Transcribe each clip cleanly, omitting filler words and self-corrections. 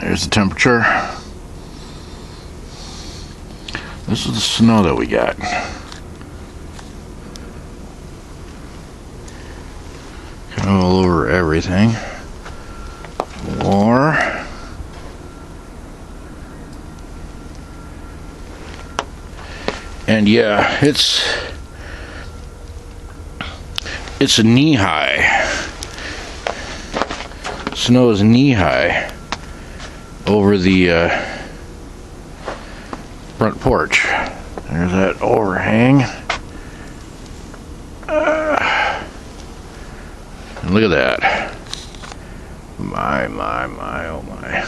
There's the temperature. This is the snow that we got. Kind of all over everything. And yeah, it's a knee high. Snow is knee high over the front porch. There's that overhang. And look at that. My, oh my.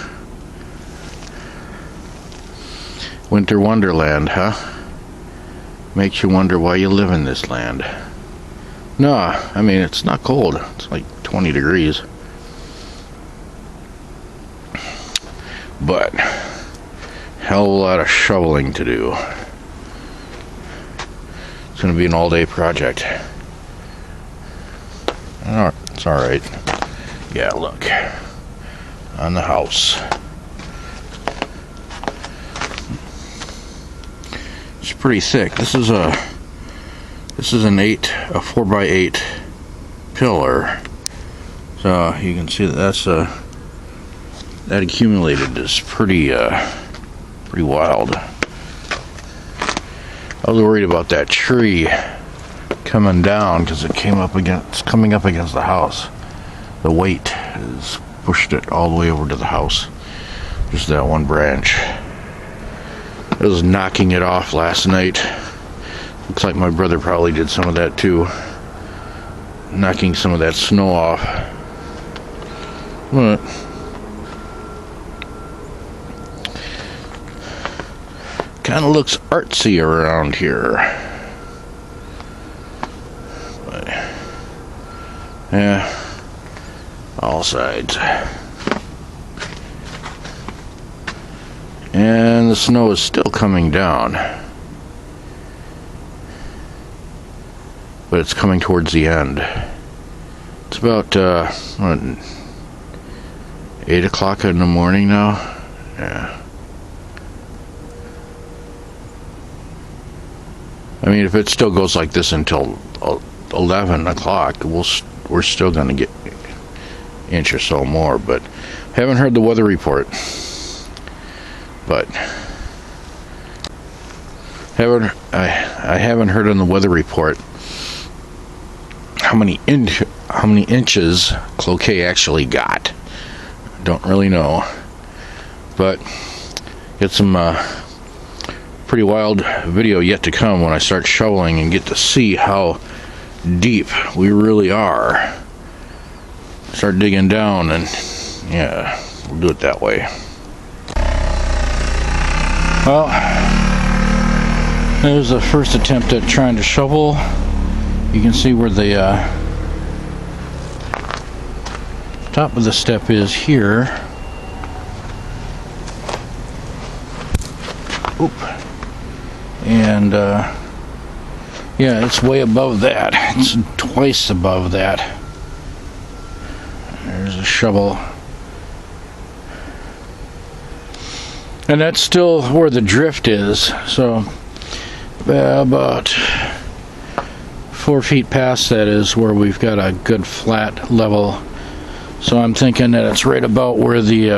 Winter wonderland, huh? Makes you wonder why you live in this land. No, I mean, it's not cold. It's like 20 degrees. But hell of a lot of shoveling to do. It's going to be an all-day project. It's alright. Yeah, look. On the house. It's pretty thick. This is an 4x8 pillar. So you can see that that accumulated is pretty wild. I was worried about that tree coming down because it's coming up against the house. The weight has pushed it all the way over to the house. Just that one branch. I was knocking it off last night. Looks like my brother probably did some of that too. Knocking some of that snow off. But kind of looks artsy around here. But yeah, all sides. And the snow is still coming down. But it's coming towards the end. It's about 8 o'clock in the morning now. Yeah. I mean, if it still goes like this until 11 o'clock, we're still going to get an inch or so more. But haven't heard the weather report. But I haven't heard on the weather report how many inches Cloquet actually got. Don't really know, but get some pretty wild video yet to come when I start shoveling and get to see how deep we really are. Start digging down, and yeah, we'll do it that way. Well, there's the first attempt at trying to shovel. You can see where the top of the step is here. Oop. And yeah, it's way above that. It's twice above that. There's a shovel. And that's still where the drift is. So about 4 feet past that is where we've got a good flat level. So I'm thinking that it's right about where the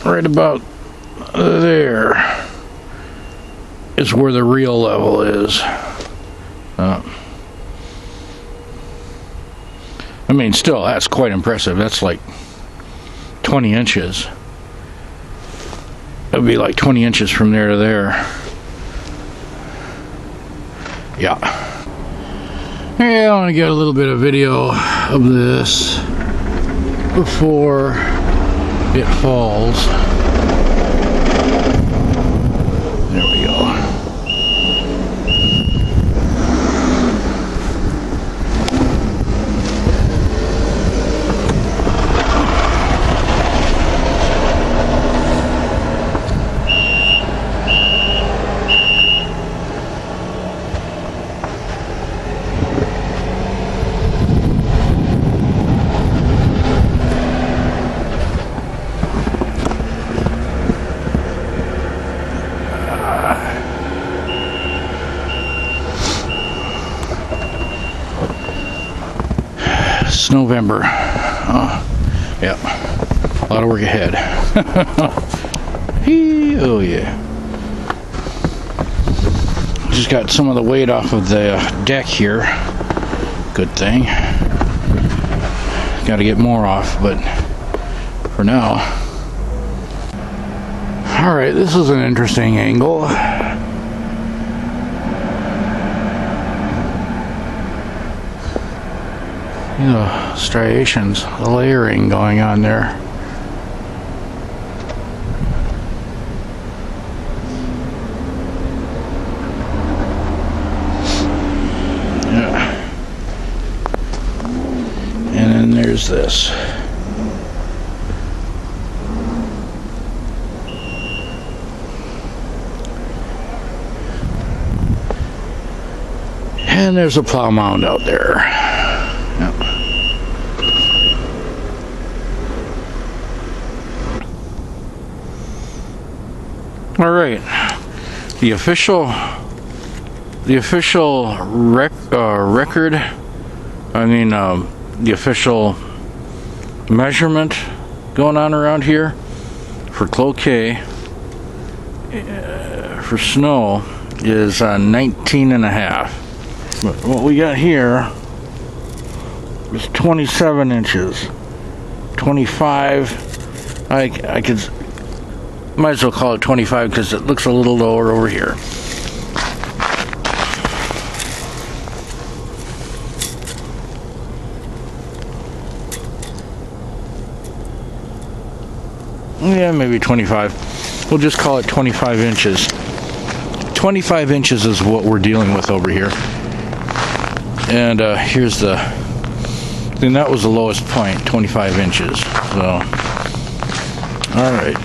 right about there is where the real level is. I mean, still, that's quite impressive. That's like 20 inches. It would be like 20 inches from there to there. Yeah. Yeah, I want to get a little bit of video of this before it falls. There we go. It's November. Yeah, a lot of work ahead. Oh yeah. Just got some of the weight off of the deck here. Good thing. Got to get more off, but for now. Alright, this is an interesting angle. The striations, the layering going on there. Yeah. And then there's this. And there's a plow mound out there. Yep. All right, the official record. I mean, the official measurement going on around here for cloquet for snow is 19.5. But what we got here is 27 inches. 25. I could. Might as well call it 25 because it looks a little lower over here. Yeah, maybe 25. We'll just call it 25 inches. 25 inches is what we're dealing with over here. And here's the... Then that was the lowest point, 25 inches. So, alright.